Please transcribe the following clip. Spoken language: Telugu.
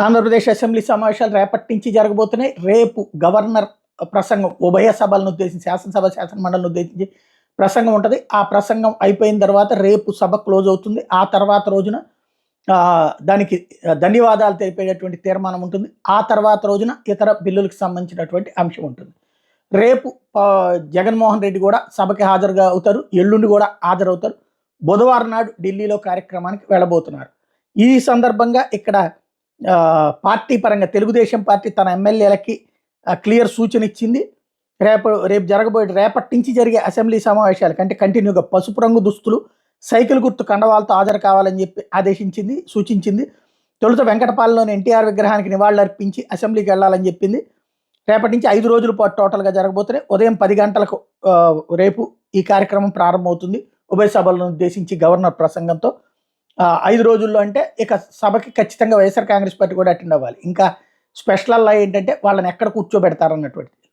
ఆంధ్రప్రదేశ్ అసెంబ్లీ సమావేశాలు రేపటి నుంచి జరగబోతున్నాయి. రేపు గవర్నర్ ప్రసంగం ఉభయ సభలను ఉద్దేశించి శాసనసభ శాసనమండలిని ఉద్దేశించి ప్రసంగం ఉంటుంది. ఆ ప్రసంగం అయిపోయిన తర్వాత రేపు సభ క్లోజ్ అవుతుంది. ఆ తర్వాత రోజున దానికి ధన్యవాదాలు తెలిపేటటువంటి తీర్మానం ఉంటుంది. ఆ తర్వాత రోజున ఇతర బిల్లులకు సంబంధించినటువంటి అంశం ఉంటుంది. రేపు జగన్మోహన్ రెడ్డి కూడా సభకి హాజరుగా అవుతారు. ఎల్లుండి కూడా హాజరవుతారు. బుధవారం నాడు ఢిల్లీలో కార్యక్రమానికి వెళ్ళబోతున్నారు. ఈ సందర్భంగా ఇక్కడ పార్టీ పరంగా తెలుగుదేశం పార్టీ తన ఎమ్మెల్యేలకి క్లియర్ సూచన ఇచ్చింది. రేపు రేపటి నుంచి జరిగే అసెంబ్లీ సమావేశాలకి అంటే కంటిన్యూగా పసుపు రంగు దుస్తులు, సైకిల్ గుర్తు కండవాలతో హాజరు కావాలని చెప్పి సూచించింది. తొలుత వెంకటపాలెంలోని ఎన్టీఆర్ విగ్రహానికి నివాళులర్పించి అసెంబ్లీకి వెళ్లాలని చెప్పింది. రేపటి నుంచి 5 రోజుల పాటు టోటల్గా జరగబోతున్నాయి. ఉదయం 10 గంటలకు రేపు ఈ కార్యక్రమం ప్రారంభమవుతుంది. ఉభయ సభలను ఉద్దేశించి గవర్నర్ ప్రసంగంతో 5 రోజుల్లో అంటే ఇక సభకి ఖచ్చితంగా వైఎస్ఆర్ కాంగ్రెస్ పార్టీ కూడా అటెండ్ అవ్వాలి. ఇంకా స్పెషల్ అలా ఏంటంటే వాళ్ళని ఎక్కడ కూర్చోబెడతారన్నటువంటిది.